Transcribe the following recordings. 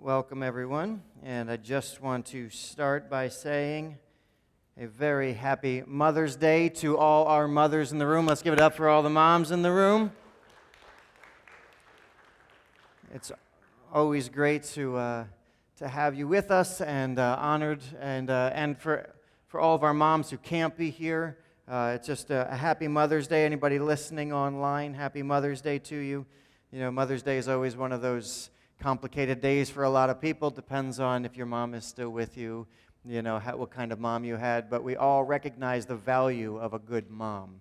welcome everyone. And I just want to start by saying a very happy Mother's Day to all our mothers in the room. Let's give it up for all the moms in the room. It's always great to have you with us, and honored, and for all of our moms who can't be here. It's just a happy Mother's Day. Anybody listening online, happy Mother's Day to you. You know, Mother's Day is always one of those complicated days for a lot of people. Depends on if your mom is still with you, you know, what kind of mom you had. But we all recognize the value of a good mom.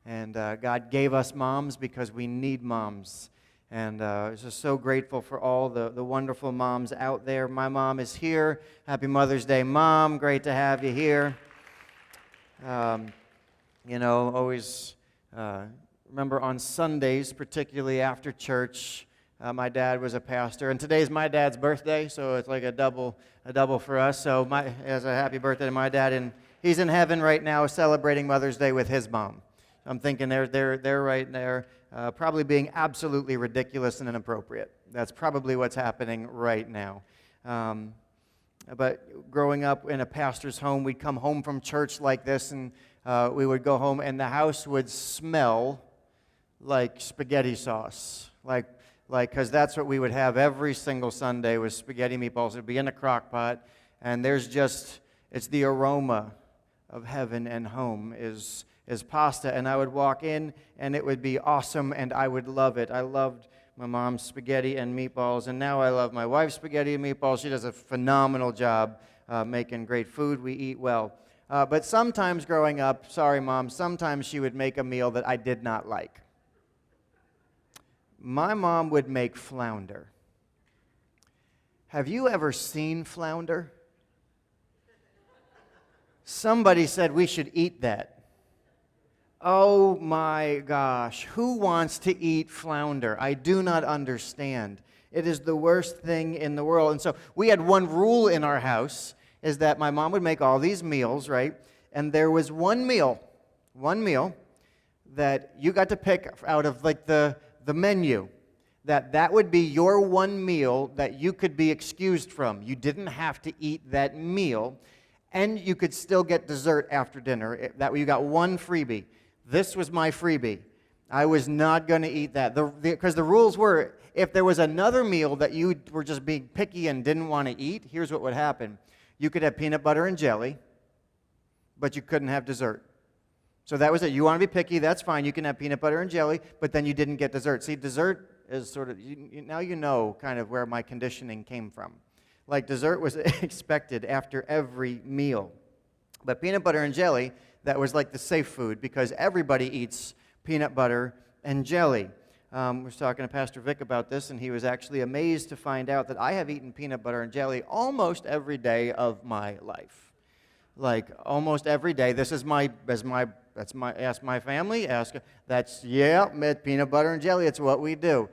And God gave us moms because we need moms. And I was just so grateful for all the wonderful moms out there. My mom is here. Happy Mother's Day, Mom. Great to have you here. You know, always remember on Sundays, particularly after church, my dad was a pastor, and today's my dad's birthday, so it's like a double for us. So as a happy birthday to my dad, and he's in heaven right now celebrating Mother's Day with his mom. I'm thinking they're right there, probably being absolutely ridiculous and inappropriate. That's probably what's happening right now. But growing up in a pastor's home, we'd come home from church like this, and we would go home, and the house would smell like spaghetti sauce, like because that's what we would have every single Sunday was spaghetti meatballs. It would be in a crock pot, and it's the aroma of heaven and home is pasta. And I would walk in, and it would be awesome, and I would love it. I loved my mom's spaghetti and meatballs, and now I love my wife's spaghetti and meatballs. She does a phenomenal job making great food. We eat well. But sometimes growing up, sorry, Mom, sometimes she would make a meal that I did not like. My mom would make flounder. Have you ever seen flounder? Somebody said we should eat that. Oh my gosh, who wants to eat flounder? I do not understand. It is the worst thing in the world. And so we had one rule in our house, is that my mom would make all these meals, right? And there was one meal that you got to pick out of like the menu, that would be your one meal that you could be excused from. You didn't have to eat that meal, and you could still get dessert after dinner. That way you got one freebie. This was my freebie. I was not going to eat that. Because the rules were, if there was another meal that you were just being picky and didn't want to eat, here's what would happen. You could have peanut butter and jelly, but you couldn't have dessert. So that was it. You want to be picky, that's fine. You can have peanut butter and jelly, but then you didn't get dessert. See, dessert is sort of, now you know kind of where my conditioning came from. Like dessert was expected after every meal. But peanut butter and jelly, that was like the safe food because everybody eats peanut butter and jelly. I was talking to Pastor Vic about this, and he was actually amazed to find out that I have eaten peanut butter and jelly almost every day of my life. Like almost every day. Ask my family, peanut butter and jelly, it's what we do.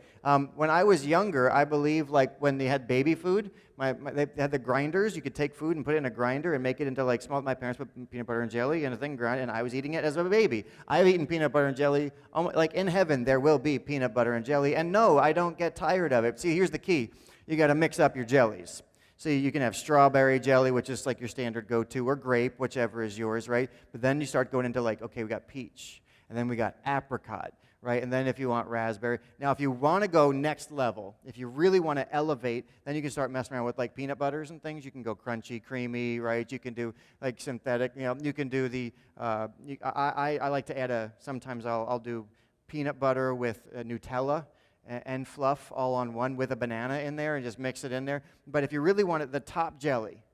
When I was younger, I believe like when they had baby food, they had the grinders, you could take food and put it in a grinder and make it into like small, my parents put peanut butter and jelly in a thing, grind, and I was eating it as a baby. I've eaten peanut butter and jelly, like in heaven there will be peanut butter and jelly, and no, I don't get tired of it. See, here's the key, you got to mix up your jellies. See, you can have strawberry jelly, which is like your standard go-to, or grape, whichever is yours, right? But then you start going into like, okay, we got peach, and then we got apricot, right? And then if you want raspberry. Now, if you want to go next level, if you really want to elevate, then you can start messing around with like peanut butters and things. You can go crunchy, creamy, right? You can do like synthetic, you know, you can do the, I like to add sometimes I'll do peanut butter with Nutella and fluff all on one with a banana in there and just mix it in there. But if you really want it, the top jelly,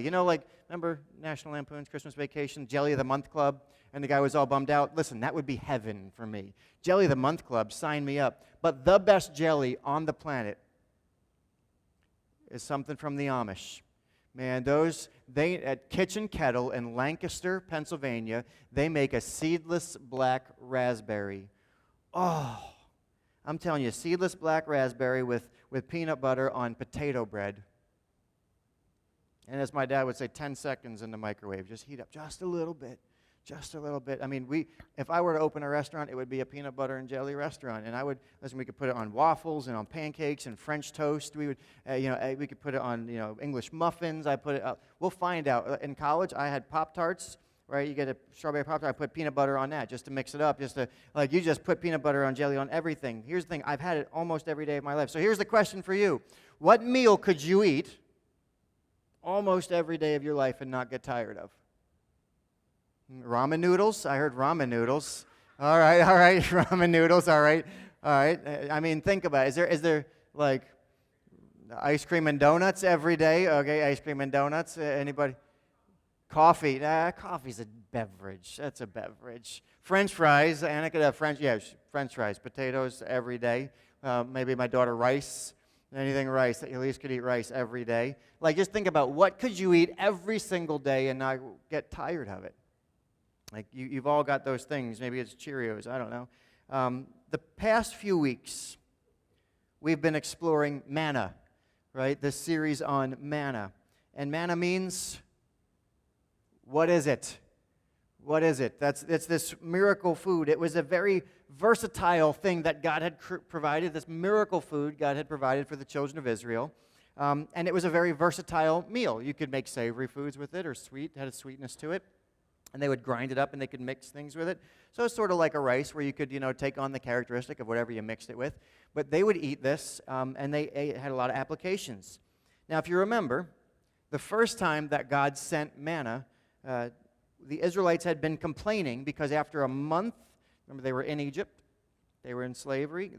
you know, like, remember National Lampoon's Christmas Vacation, Jelly of the Month Club? And the guy was all bummed out. Listen, that would be heaven for me. Jelly of the Month Club, sign me up. But the best jelly on the planet is something from the Amish. Man, at Kitchen Kettle in Lancaster, Pennsylvania, they make a seedless black raspberry. Oh, I'm telling you, seedless black raspberry with peanut butter on potato bread. And as my dad would say, 10 seconds in the microwave. Just heat up just a little bit. Just a little bit. I mean, if I were to open a restaurant, it would be a peanut butter and jelly restaurant, and we could put it on waffles and on pancakes and French toast. We could put it on, English muffins. We'll find out. In college, I had Pop-Tarts, right? You get a strawberry Pop-Tart, I put peanut butter on that just to mix it up, you just put peanut butter on jelly on everything. Here's the thing, I've had it almost every day of my life. So here's the question for you. What meal could you eat almost every day of your life and not get tired of? Ramen noodles? I heard ramen noodles. All right, ramen noodles, all right. I mean, think about it. Is there like ice cream and donuts every day? Okay, ice cream and donuts. Anybody? Coffee. Coffee's a beverage. That's a beverage. French fries. Anna could have French fries. Potatoes every day. Maybe my daughter rice. Anything rice. Elise could eat rice every day. Like, just think about what could you eat every single day and not get tired of it. Like, you've all got those things. Maybe it's Cheerios. I don't know. The past few weeks, we've been exploring manna, right? This series on manna. And manna means, what is it? What is it? It's this miracle food. It was a very versatile thing that God had provided, this miracle food God had provided for the children of Israel. And it was a very versatile meal. You could make savory foods with it, or sweet, had a sweetness to it. And they would grind it up and they could mix things with it. So it's sort of like a rice where you could, take on the characteristic of whatever you mixed it with. But they would eat this, and it had a lot of applications. Now, if you remember, the first time that God sent manna, the Israelites had been complaining because after a month, remember they were in Egypt, they were in slavery,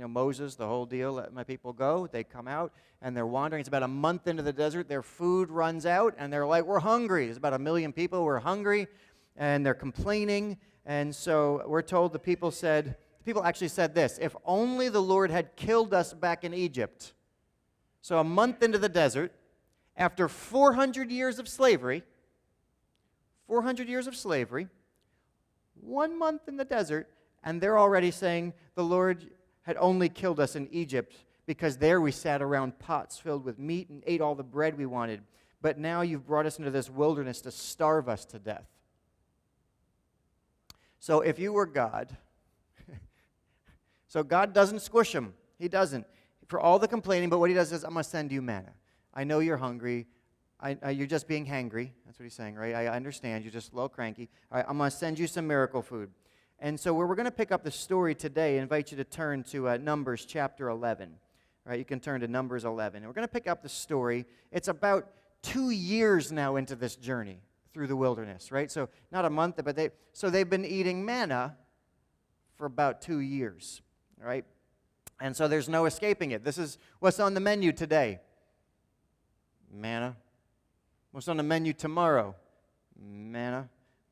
Moses, the whole deal, let my people go. They come out, and they're wandering. It's about a month into the desert. Their food runs out, and they're like, we're hungry. There's about 1 million people. We're hungry, and they're complaining. And so we're told the people actually said this, if only the Lord had killed us back in Egypt. So a month into the desert, after 400 years of slavery, 1 month in the desert, and they're already saying the Lord had only killed us in Egypt because there we sat around pots filled with meat and ate all the bread we wanted. But now you've brought us into this wilderness to starve us to death. So if you were God, so God doesn't squish them. He doesn't. For all the complaining, but what he does is, I'm going to send you manna. I know you're hungry. You're just being hangry. That's what he's saying, right? I understand. You're just a little cranky. All right, I'm going to send you some miracle food. And so where we're going to pick up the story today, I invite you to turn to Numbers chapter 11. All right, you can turn to Numbers 11. And we're going to pick up the story. It's about 2 years now into this journey through the wilderness, right? So not a month, but they've been eating manna for about 2 years, all right? And so there's no escaping it. This is what's on the menu today. Manna. What's on the menu tomorrow? Manna.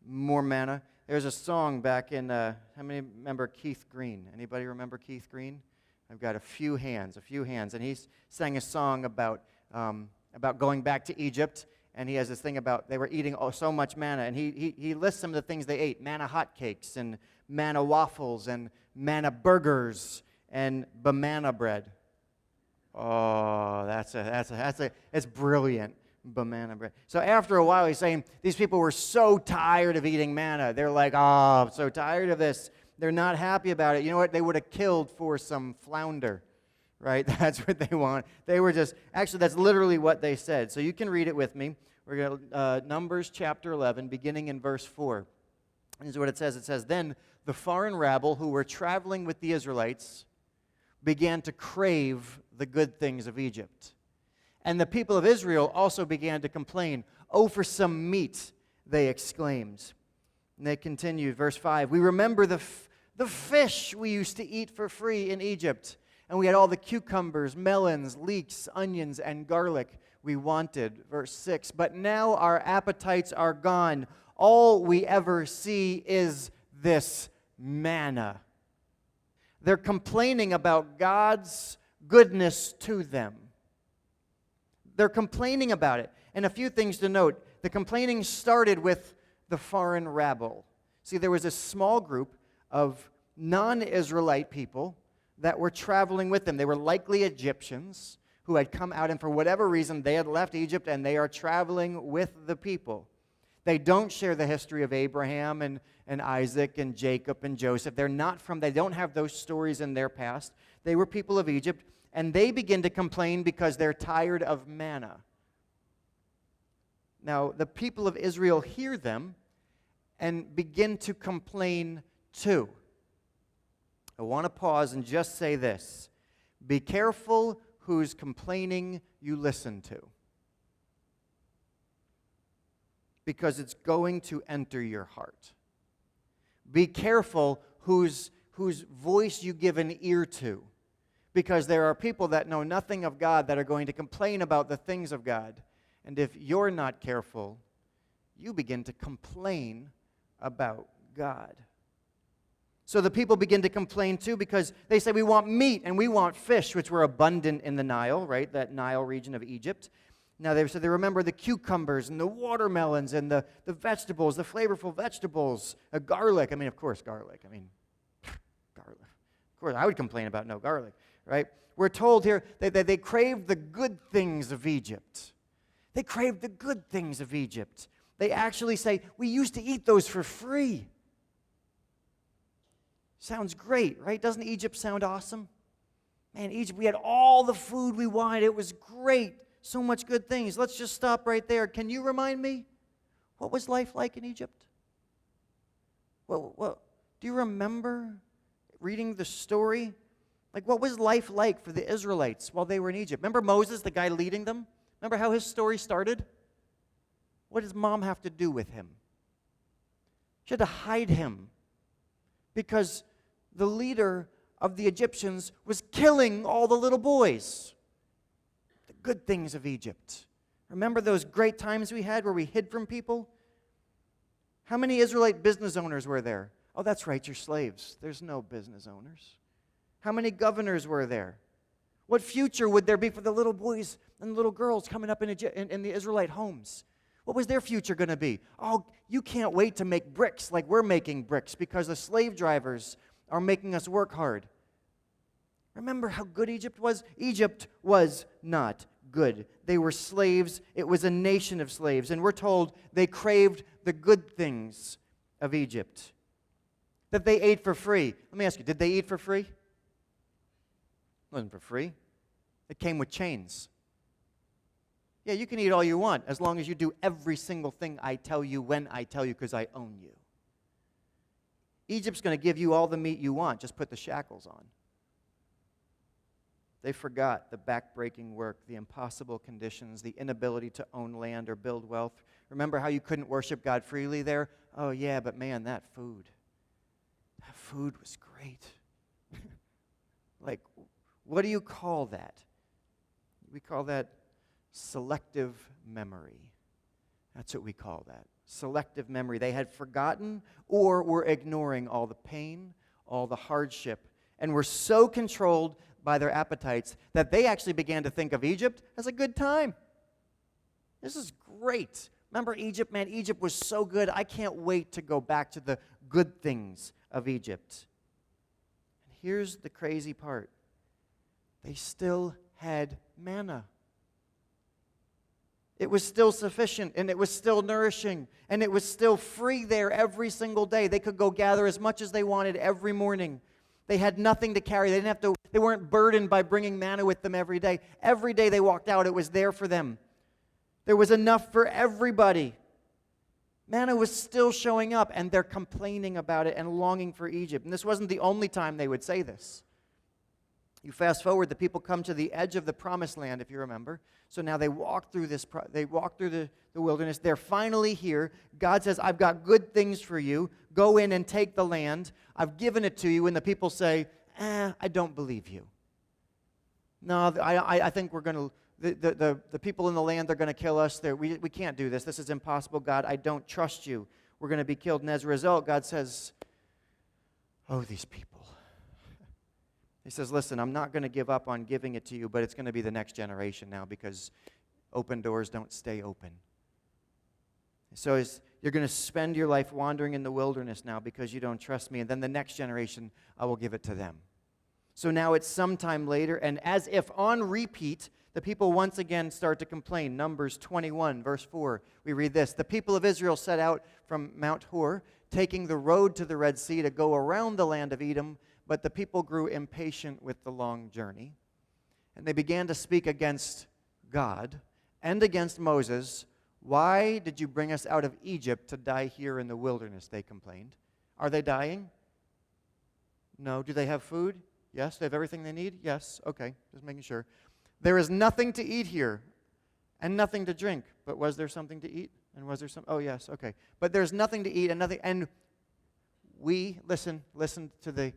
More manna. There's a song back in, how many remember Keith Green? Anybody remember Keith Green? I've got a few hands. And he sang a song about going back to Egypt, and he has this thing about they were eating so much manna, and he lists some of the things they ate: manna hotcakes, and manna waffles, and manna burgers, and banana bread. Oh, it's brilliant. Banana bread. So after a while, he's saying these people were so tired of eating manna. They're like, I'm so tired of this. They're not happy about it. You know what? They would have killed for some flounder, right? That's what they want. They were actually, that's literally what they said. So you can read it with me. We're going to Numbers chapter 11, beginning in verse 4. This is what it says. It says, then the foreign rabble who were traveling with the Israelites began to crave the good things of Egypt. And the people of Israel also began to complain. Oh, for some meat, they exclaimed. And they continued, verse 5, we remember the fish we used to eat for free in Egypt. And we had all the cucumbers, melons, leeks, onions, and garlic we wanted. Verse 6, but now our appetites are gone. All we ever see is this manna. They're complaining about God's goodness to them. They're complaining about it. And a few things to note. The complaining started with the foreign rabble. See, there was a small group of non-Israelite people that were traveling with them. They were likely Egyptians who had come out, and for whatever reason, they had left Egypt, and they are traveling with the people. They don't share the history of Abraham and Isaac and Jacob and Joseph. They don't have those stories in their past. They were people of Egypt, and they begin to complain because they're tired of manna. Now, the people of Israel hear them and begin to complain too. I want to pause and just say this. Be careful whose complaining you listen to, because it's going to enter your heart. Be careful whose voice you give an ear to, because there are people that know nothing of God that are going to complain about the things of God. And if you're not careful, you begin to complain about God. So the people begin to complain too, because they say we want meat and we want fish, which were abundant in the Nile, right? That Nile region of Egypt. Now they remember the cucumbers and the watermelons and the vegetables, the flavorful vegetables, garlic. I mean, of course, garlic. Garlic. Of course, I would complain about no garlic, right? We're told here that they craved the good things of Egypt. They craved the good things of Egypt. They actually say, we used to eat those for free. Sounds great, right? Doesn't Egypt sound awesome? Man, Egypt, we had all the food we wanted. It was great. So much good things. Let's just stop right there. Can you remind me, what was life like in Egypt? Well, do you remember reading the story? Like, what was life like for the Israelites while they were in Egypt? Remember Moses, the guy leading them? Remember how his story started? What does mom have to do with him? She had to hide him because the leader of the Egyptians was killing all the little boys. The good things of Egypt. Remember those great times we had where we hid from people? How many Israelite business owners were there? Oh, that's right, you're slaves. There's no business owners. How many governors were there? What future would there be for the little boys and little girls coming up in the Israelite homes? What was their future going to be? Oh, you can't wait to make bricks like we're making bricks because the slave drivers are making us work hard. Remember how good Egypt was? Egypt was not good. They were slaves. It was a nation of slaves. And we're told they craved the good things of Egypt, that they ate for free. Let me ask you, did they eat for free? It wasn't for free. It came with chains. Yeah, you can eat all you want as long as you do every single thing I tell you when I tell you because I own you. Egypt's going to give you all the meat you want. Just put the shackles on. They forgot the backbreaking work, the impossible conditions, the inability to own land or build wealth. Remember how you couldn't worship God freely there? Oh, yeah, but man, that food was great. Like, what do you call that? We call that selective memory. That's what we call that. Selective memory. They had forgotten or were ignoring all the pain, all the hardship, and were so controlled by their appetites that they actually began to think of Egypt as a good time. This is great. Remember Egypt? Man, Egypt was so good. I can't wait to go back to the good things of Egypt. And here's the crazy part. They still had manna. It was still sufficient, and it was still nourishing, and it was still free there every single day. They could go gather as much as they wanted every morning. They had nothing to carry. They weren't burdened by bringing manna with them every day. Every day they walked out, it was there for them. There was enough for everybody. Manna was still showing up, and they're complaining about it and longing for Egypt. And this wasn't the only time they would say this. You fast forward, the people come to the edge of the promised land, if you remember. So now they walk through the wilderness. They're finally here. God says, I've got good things for you. Go in and take the land. I've given it to you. And the people say, I don't believe you. No, I think we're going to, the people in the land, they're going to kill us. We can't do this. This is impossible, God. I don't trust you. We're going to be killed. And as a result, God says, oh, these people. He says, listen, I'm not going to give up on giving it to you, but it's going to be the next generation now because open doors don't stay open. So you're going to spend your life wandering in the wilderness now because you don't trust me, and then the next generation, I will give it to them. So now it's sometime later, and as if on repeat, The people once again start to complain. Numbers 21, verse 4, we read this. The people of Israel set out from Mount Hor, taking the road to the Red Sea to go around the land of Edom, but the people grew impatient with the long journey. And they began to speak against God and against Moses. Why did you bring us out of Egypt to die here in the wilderness, they complained. Are they dying? No. Do they have food? Yes. They have everything they need? Yes. Okay, just making sure. There is nothing to eat here and nothing to drink. But was there something to eat? And was there some? Oh, yes. Okay. But there's nothing to eat and nothing. And we, listen to the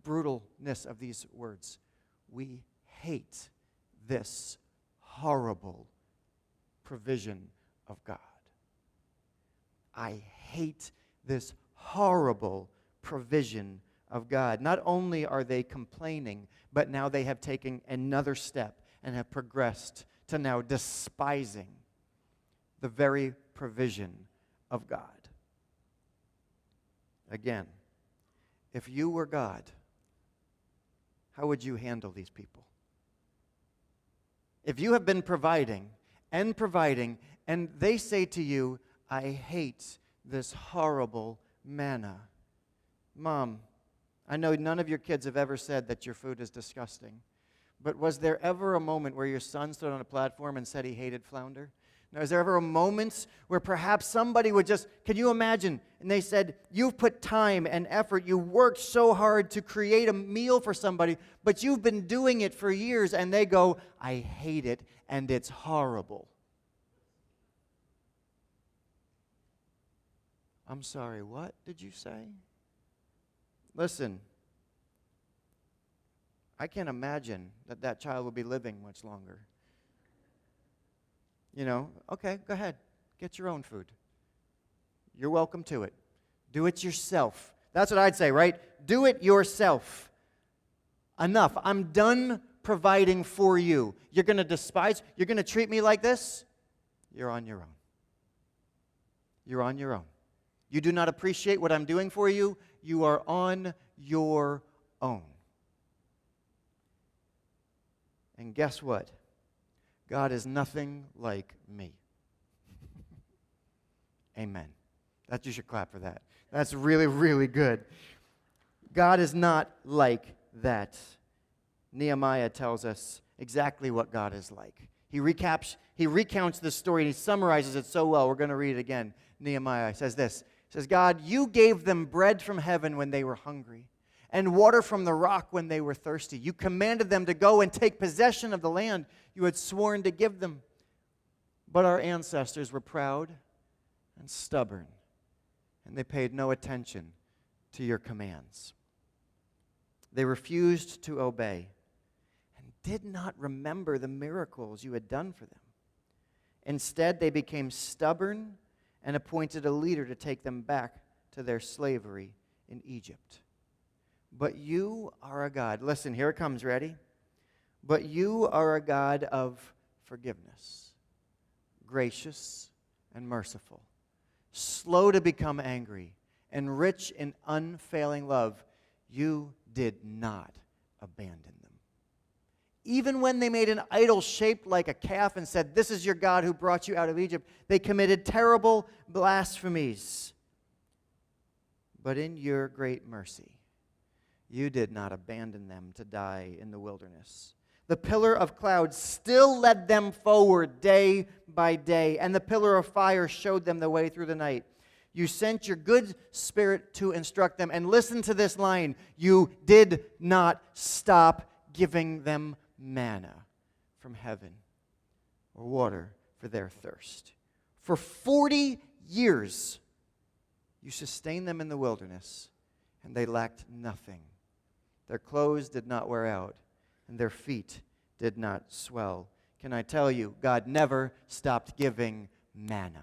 brutalness of these words. We hate this horrible provision of God. I hate this horrible provision of God. Not only are they complaining, but now they have taken another step and have progressed to now despising the very provision of God. Again, if you were God, how would you handle these people? If you have been providing, and they say to you, I hate this horrible manna. Mom, I know none of your kids have ever said that your food is disgusting, but was there ever a moment where your son stood on a platform and said he hated flounder? Now, is there ever a moment where perhaps somebody would just, can you imagine, and they said, you've put time and effort, you worked so hard to create a meal for somebody, but you've been doing it for years, and they go, I hate it, and it's horrible. I'm sorry, what did you say? Listen, I can't imagine that child will be living much longer. You know, okay, go ahead. Get your own food. You're welcome to it. Do it yourself. That's what I'd say, right? Do it yourself. Enough. I'm done providing for you. You're going to despise, you're going to treat me like this? You're on your own. You're on your own. You do not appreciate what I'm doing for you? You are on your own. And guess what? God is nothing like me. Amen. You should clap for that. That's really, really good. God is not like that. Nehemiah tells us exactly what God is like. He recounts this story and he summarizes it so well. We're going to read it again. Nehemiah says this. He says, God, you gave them bread from heaven when they were hungry, and water from the rock when they were thirsty. You commanded them to go and take possession of the land you had sworn to give them. But our ancestors were proud and stubborn, and they paid no attention to your commands. They refused to obey and did not remember the miracles you had done for them. Instead, they became stubborn and appointed a leader to take them back to their slavery in Egypt. But you are a God. Listen, here it comes, ready? But you are a God of forgiveness, gracious and merciful, slow to become angry, and rich in unfailing love. You did not abandon them. Even when they made an idol shaped like a calf and said, this is your God who brought you out of Egypt, they committed terrible blasphemies. But in your great mercy, you did not abandon them to die in the wilderness. The pillar of cloud still led them forward day by day, and the pillar of fire showed them the way through the night. You sent your good spirit to instruct them. And listen to this line. You did not stop giving them manna from heaven or water for their thirst. For 40 years, you sustained them in the wilderness, and they lacked nothing. Their clothes did not wear out, and their feet did not swell. Can I tell you, God never stopped giving manna.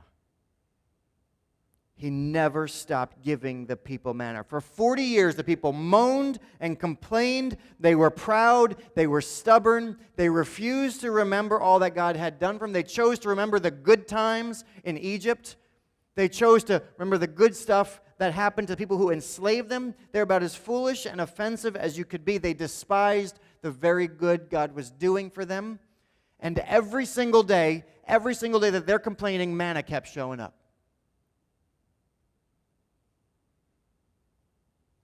He never stopped giving the people manna. For 40 years, the people moaned and complained. They were proud. They were stubborn. They refused to remember all that God had done for them. They chose to remember the good times in Egypt. They chose to remember the good stuff that happened to people who enslaved them. They're about as foolish and offensive as you could be. They despised the very good God was doing for them. And every single day that they're complaining, manna kept showing up.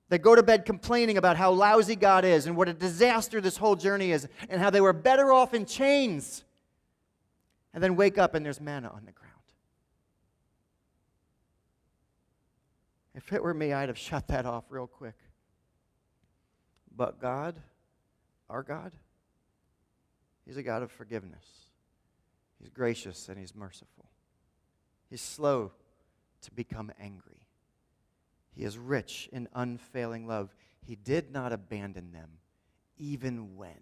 They go to bed complaining about how lousy God is and what a disaster this whole journey is and how they were better off in chains. And then wake up and there's manna on the ground. If it were me, I'd have shut that off real quick. But God, our God, He's a God of forgiveness. He's gracious and He's merciful. He's slow to become angry. He is rich in unfailing love. He did not abandon them, even when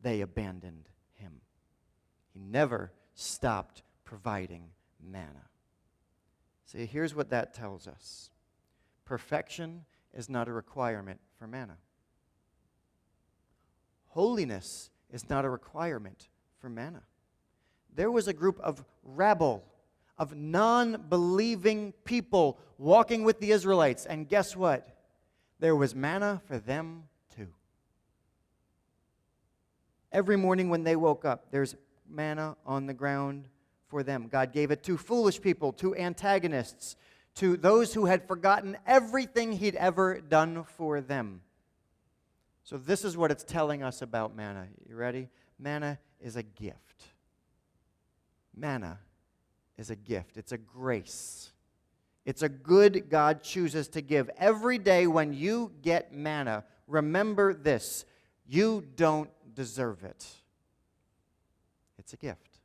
they abandoned Him. He never stopped providing manna. See, here's what that tells us. Perfection is not a requirement for manna. Holiness is not a requirement for manna. There was a group of rabble, of non-believing people walking with the Israelites, and guess what? There was manna for them too. Every morning when they woke up, there's manna on the ground for them. God gave it to foolish people, to antagonists, to those who had forgotten everything He'd ever done for them. So this is what it's telling us about manna. You ready? Manna is a gift. Manna is a gift. It's a grace. It's a good God chooses to give. Every day when you get manna, remember this: you don't deserve it. It's a gift.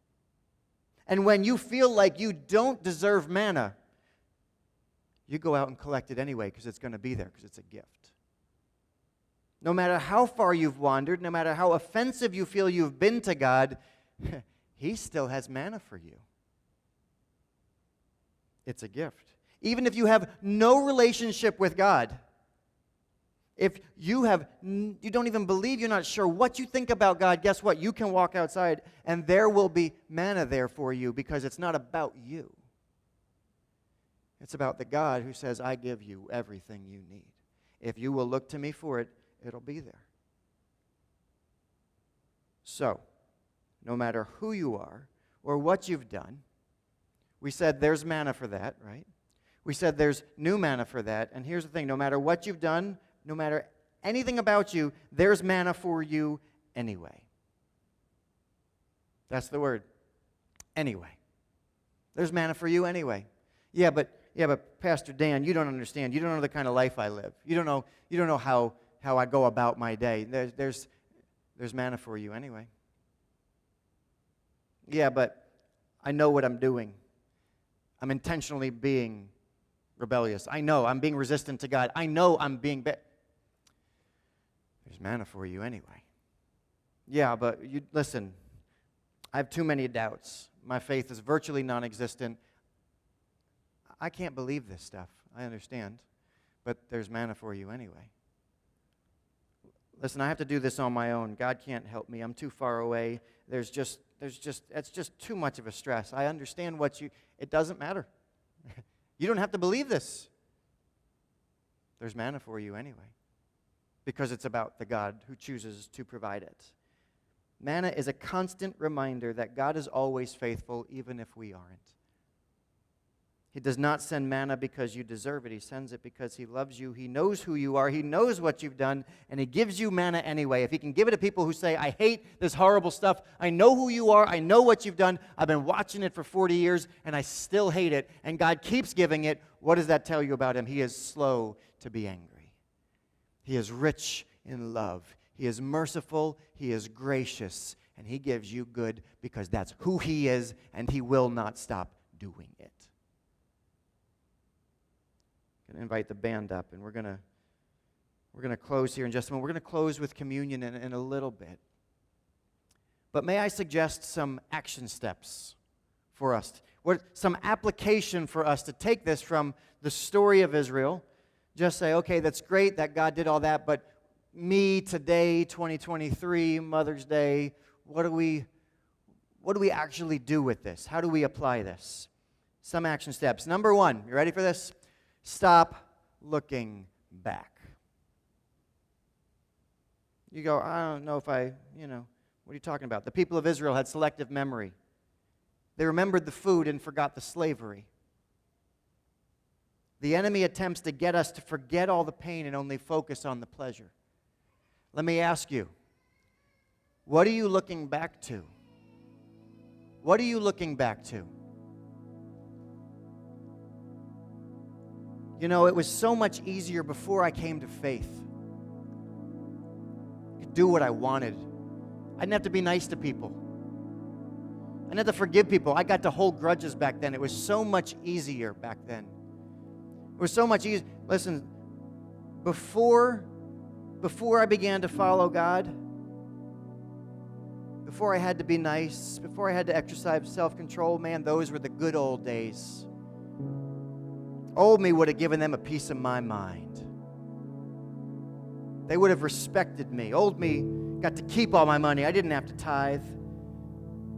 And when you feel like you don't deserve manna, you go out and collect it anyway because it's going to be there because it's a gift. No matter how far you've wandered, no matter how offensive you feel you've been to God, He still has manna for you. It's a gift. Even if you have no relationship with God, if you don't even believe, you're not sure what you think about God, guess what? You can walk outside and there will be manna there for you because it's not about you. It's about the God who says, I give you everything you need. If you will look to me for it, it'll be there. So, no matter who you are or what you've done, we said there's manna for that, right? We said there's new manna for that. And here's the thing, no matter what you've done, no matter anything about you, there's manna for you anyway. That's the word. Anyway. There's manna for you anyway. Yeah, but Pastor Dan, you don't understand. You don't know the kind of life I live. You don't know how I go about my day. There's manna for you anyway. Yeah, but I know what I'm doing. I'm intentionally being rebellious. I know I'm being resistant to God. I know I'm being there's manna for you anyway. Yeah, but listen, I have too many doubts. My faith is virtually non-existent. I can't believe this stuff. I understand. But there's manna for you anyway. Listen, I have to do this on my own. God can't help me. I'm too far away. It's just too much of a stress. I understand it doesn't matter. You don't have to believe this. There's manna for you anyway. Because it's about the God who chooses to provide it. Manna is a constant reminder that God is always faithful, even if we aren't. He does not send manna because you deserve it. He sends it because He loves you. He knows who you are. He knows what you've done, and He gives you manna anyway. If He can give it to people who say, I hate this horrible stuff. I know who you are. I know what you've done. I've been watching it for 40 years, and I still hate it, and God keeps giving it. What does that tell you about Him? He is slow to be angry. He is rich in love. He is merciful. He is gracious, and He gives you good because that's who He is, and He will not stop doing it. Invite the band up, and we're gonna close here in just a moment. We're gonna close with communion in a little bit. But may I suggest some action steps for us? Some application for us to take this from the story of Israel. Just say, okay, that's great that God did all that, but me today, 2023, Mother's Day, what do we actually do with this? How do we apply this? Some action steps. Number one, you ready for this? Stop looking back. You go, I don't know if What are you talking about? The people of Israel had selective memory. They remembered the food and forgot the slavery. The enemy attempts to get us to forget all the pain and only focus on the pleasure. Let me ask you, what are you looking back to? What are you looking back to? You know, it was so much easier before I came to faith. I could do what I wanted. I didn't have to be nice to people. I didn't have to forgive people. I got to hold grudges back then. It was so much easier back then. It was so much easier. Listen, before I began to follow God, before I had to be nice, before I had to exercise self-control, man, those were the good old days. Old me would have given them a piece of my mind. They would have respected me. Old me got to keep all my money. I didn't have to tithe.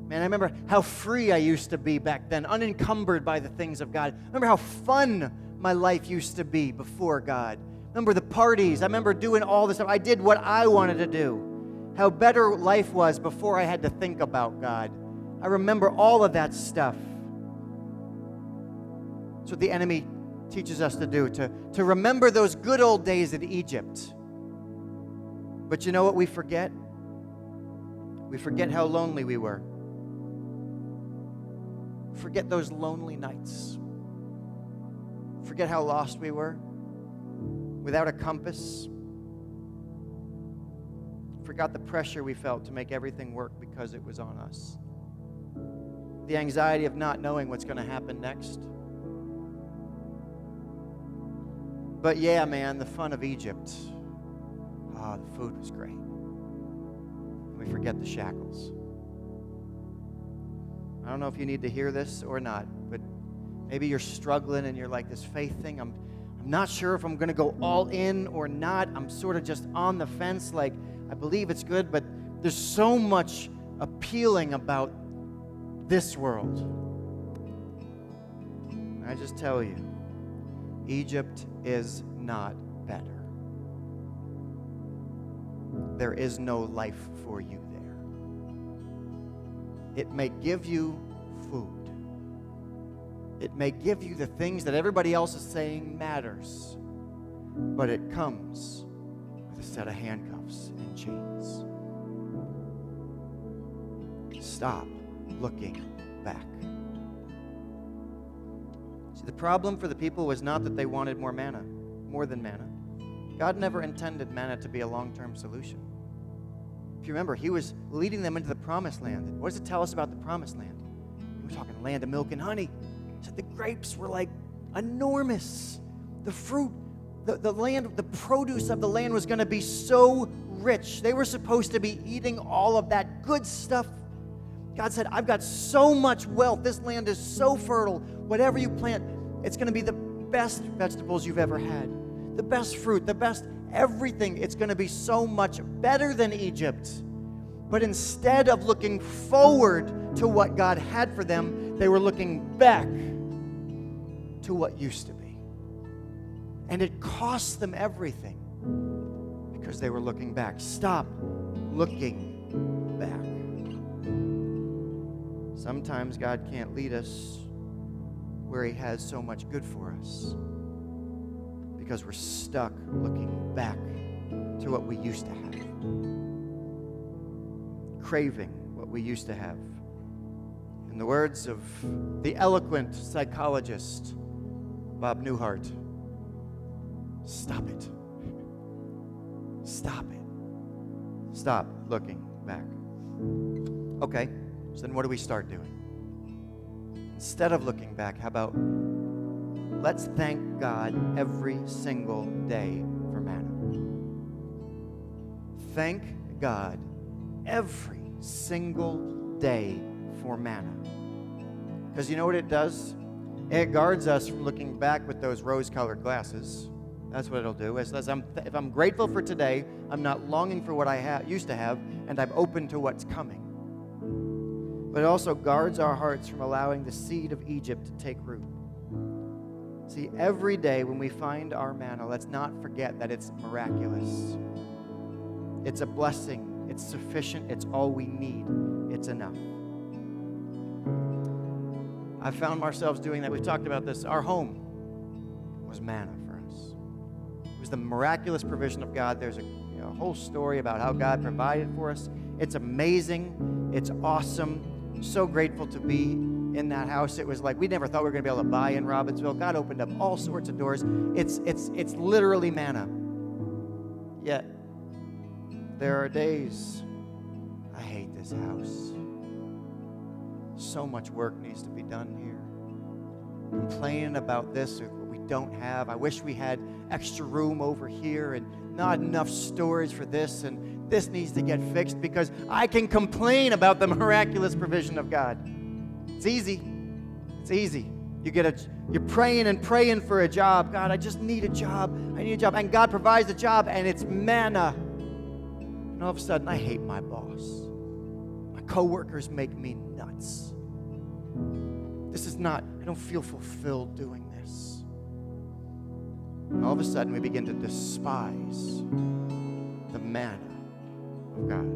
Man, I remember how free I used to be back then, unencumbered by the things of God. I remember how fun my life used to be before God. I remember the parties. I remember doing all this stuff. I did what I wanted to do. How better life was before I had to think about God. I remember all of that stuff. That's what the enemy teaches us to do, to remember those good old days in Egypt. But you know what we forget? We forget how lonely we were. Forget those lonely nights. Forget how lost we were, without a compass. Forgot the pressure we felt to make everything work because it was on us. The anxiety of not knowing what's going to happen next. But yeah, man, the fun of Egypt. Oh, the food was great. We forget the shackles. I don't know if you need to hear this or not, but maybe you're struggling and you're like, this faith thing, I'm not sure if I'm going to go all in or not. I'm sort of just on the fence, like, I believe it's good, but there's so much appealing about this world. I just tell you, Egypt is not better. There is no life for you there. It may give you food. It may give you the things that everybody else is saying matters, but it comes with a set of handcuffs and chains. Stop looking back. See, the problem for the people was not that they wanted more than manna. God never intended manna to be a long-term solution. If you remember, he was leading them into the promised land. What does it tell us about the promised land? We're talking land of milk and honey. It said the grapes were like enormous. The fruit, the land, the produce of the land was going to be so rich. They were supposed to be eating all of that good stuff. God said, I've got so much wealth. This land is so fertile. Whatever you plant, it's going to be the best vegetables you've ever had. The best fruit, the best everything. It's going to be so much better than Egypt. But instead of looking forward to what God had for them, they were looking back to what used to be. And it cost them everything because they were looking back. Stop looking back. Sometimes God can't lead us where he has so much good for us because we're stuck looking back to what we used to have, craving what we used to have. In the words of the eloquent psychologist Bob Newhart, stop it. Stop it. Stop looking back. Okay, so then what do we start doing? Instead of looking back, how about let's thank God every single day for manna. Thank God every single day for manna. Because you know what it does? It guards us from looking back with those rose-colored glasses. That's what it'll do. If I'm grateful for today, I'm not longing for what I used to have, and I'm open to what's coming. But it also guards our hearts from allowing the seed of Egypt to take root. See, every day when we find our manna, let's not forget that it's miraculous. It's a blessing It's sufficient. It's all we need. It's enough. I found ourselves doing that. We've talked about this. Our home was manna for us. It was the miraculous provision of God. There's a whole story about how God provided for us. It's amazing. It's awesome. So grateful to be in that house. It was like we never thought we were going to be able to buy in Robbinsville. God opened up all sorts of doors. It's literally manna. Yet there are days I hate this house. So much work needs to be done here. Complaining about this or what we don't have. I wish we had extra room over here and not enough storage for this, and this needs to get fixed, because I can complain about the miraculous provision of God. It's easy. It's easy. You're praying and praying for a job. God, I just need a job. I need a job. And God provides the job, and it's manna. And all of a sudden, I hate my boss. My coworkers make me nuts. I don't feel fulfilled doing this. And all of a sudden, we begin to despise the manna of God.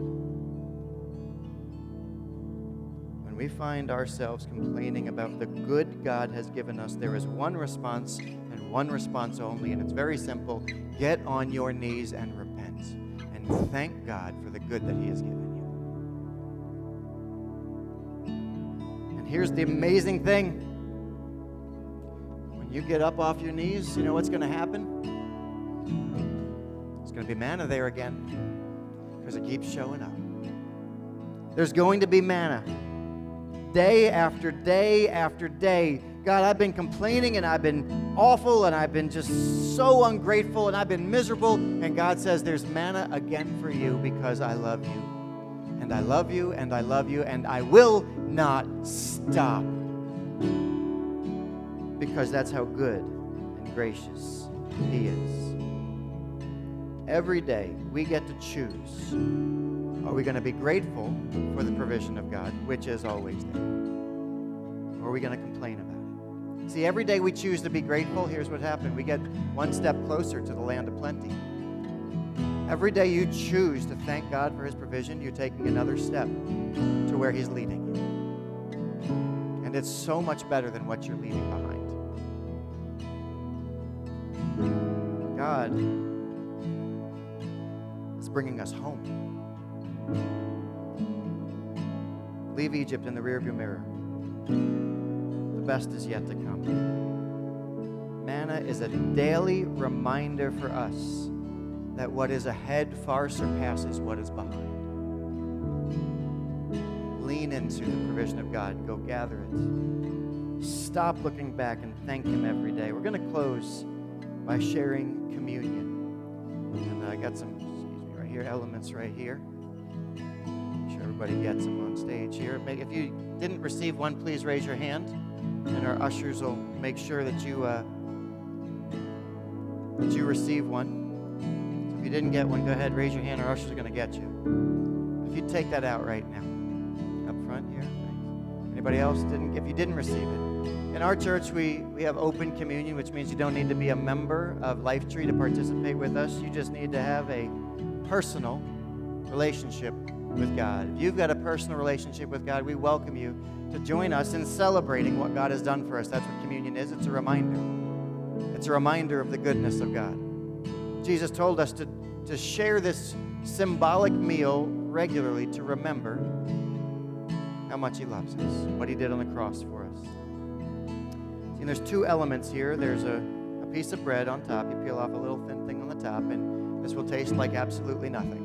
When we find ourselves complaining about the good God has given us, there is one response and one response only, and it's very simple. Get on your knees and repent, and thank God for the good that He has given you. And here's the amazing thing. When you get up off your knees, you know what's going to happen? There's going to be manna there again, because it keeps showing up. There's going to be manna. Day after day after day. God, I've been complaining, and I've been awful, and I've been just so ungrateful, and I've been miserable. And God says, there's manna again for you, because I love you. And I love you, and I love you, and I will not stop. Because that's how good and gracious He is. Every day we get to choose. Are we going to be grateful for the provision of God, which is always there? Or are we going to complain about it? See, every day we choose to be grateful, here's what happened. We get one step closer to the land of plenty. Every day you choose to thank God for His provision, you're taking another step to where He's leading you. And it's so much better than what you're leaving behind. God is bringing us home. Leave Egypt in the rearview mirror. The best is yet to come. Manna is a daily reminder for us that what is ahead far surpasses what is behind. Lean into the provision of God. Go gather it. Stop looking back and thank Him every day. We're going to close by sharing communion. And I got some, right here, elements right here. Make sure everybody gets them on stage here. If you didn't receive one, please raise your hand, and our ushers will make sure that you receive one. So if you didn't get one, go ahead, raise your hand. Our ushers are going to get you. If you take that out right now, up front here. Thanks. Anybody else if you didn't receive it? In our church, we have open communion, which means you don't need to be a member of Lifetree to participate with us. You just need to have a personal relationship with God. If you've got a personal relationship with God, we welcome you to join us in celebrating what God has done for us. That's what communion is. It's a reminder. It's a reminder of the goodness of God. Jesus told us to share this symbolic meal regularly to remember how much He loves us, what He did on the cross for us. See, there's two elements here. There's a piece of bread on top. You peel off a little thin thing on the top, and this will taste like absolutely nothing.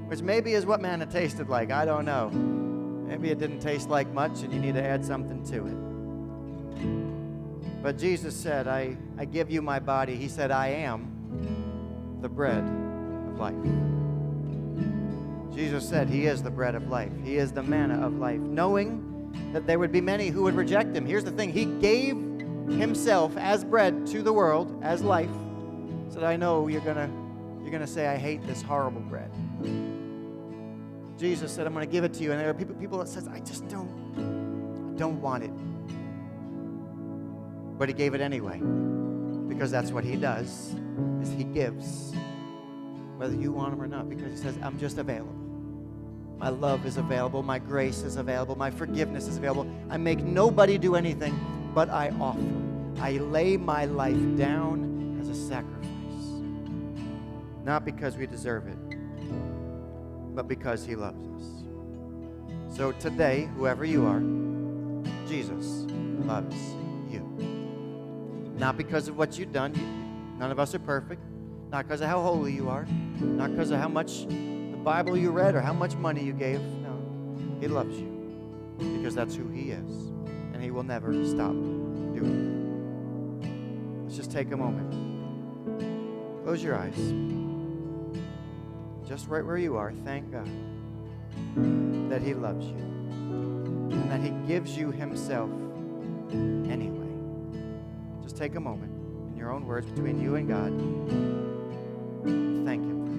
Which maybe is what manna tasted like. I don't know. Maybe it didn't taste like much, and you need to add something to it. But Jesus said, I give you my body. He said, I am the bread of life. Jesus said He is the bread of life. He is the manna of life, knowing that there would be many who would reject Him. Here's the thing. He gave Himself as bread to the world, as life. He said, I know you're gonna say, I hate this horrible bread. Jesus said, I'm going to give it to you. And there are people that says, I don't want it. But He gave it anyway, because that's what He does, is He gives. whether you want them or not, because he says, I'm just available. My love is available. My grace is available. My forgiveness is available. I make nobody do anything, but I offer. I lay my life down as a sacrifice. Not because we deserve it, but because he loves us. So today, whoever you are, Jesus loves you. Not because of what you've done. None of us are perfect. Not because of how holy you are. Not because of how much the Bible you read or how much money you gave. No, he loves you because that's who he is. And he will never stop doing that. Let's just take a moment. Close your eyes. Just right where you are, thank God that he loves you and that he gives you himself anyway. Just take a moment, in your own words, between you and God. Thank him for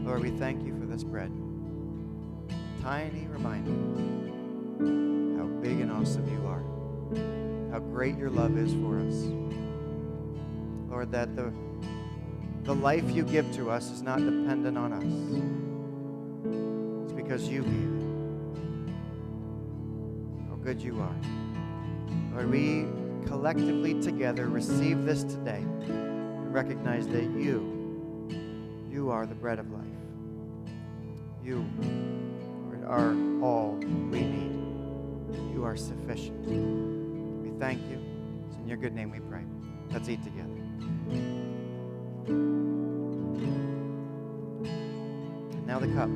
that. Lord, we thank you for this bread. Tiny reminder how big and awesome you are, how great your love is for us. Lord, that the life you give to us is not dependent on us. It's because you gave it. How good you are. Lord, we collectively together receive this today and recognize that you are the bread of life. You are all we need. You are sufficient. We thank you. It's in your good name we pray. Let's eat together. And now the cup.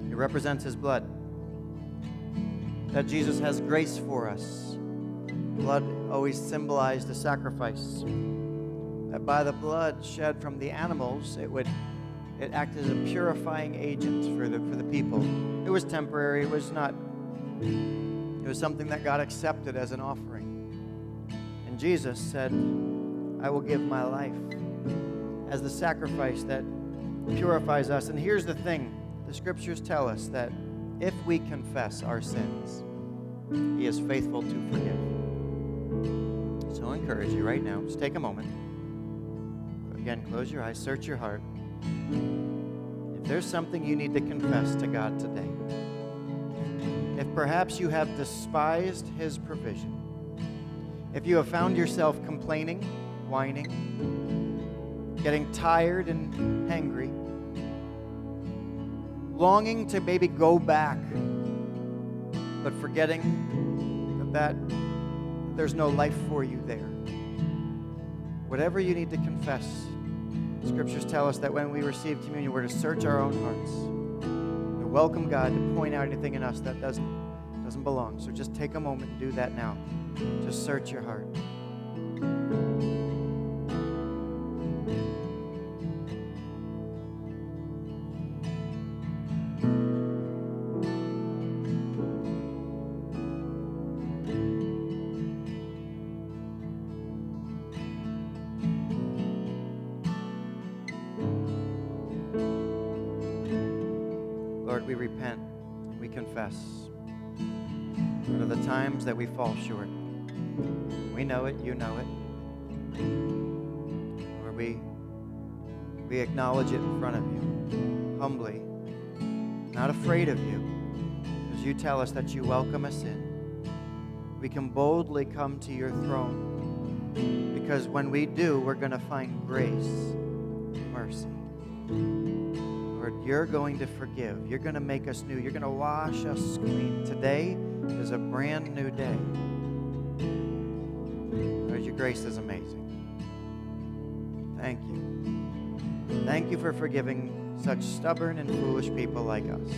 It represents his blood. That Jesus has grace for us. Blood always symbolized a sacrifice. That by the blood shed from the animals, it acted as a purifying agent for the people. It was temporary. It was something that God accepted as an offering. And Jesus said, I will give my life as the sacrifice that purifies us. And here's the thing. The scriptures tell us that if we confess our sins, he is faithful to forgive. So I encourage you right now, just take a moment. Again, close your eyes, search your heart. If there's something you need to confess to God today, if perhaps you have despised his provision, if you have found yourself complaining, whining, getting tired and hangry, longing to maybe go back, but forgetting that there's no life for you there, whatever you need to confess, scriptures tell us that when we receive communion, we're to search our own hearts, to welcome God, to point out anything in us that doesn't belong. So just take a moment and do that now. Just search your heart. Lord, we repent, we confess. What are the times that we fall short? We know it, you know it. Lord, we acknowledge it in front of you, humbly, not afraid of you, because you tell us that you welcome us in. We can boldly come to your throne, because when we do, we're going to find grace, mercy. Lord, you're going to forgive. You're going to make us new. You're going to wash us clean. Today is a brand new day. Lord, your grace is amazing. Thank you. Thank you for forgiving such stubborn and foolish people like us.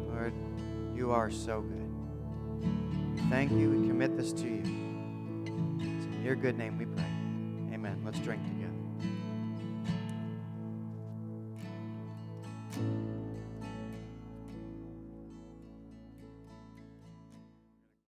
Lord, you are so good. Thank you. We commit this to you. It's in your good name we pray. Amen. Let's drink together.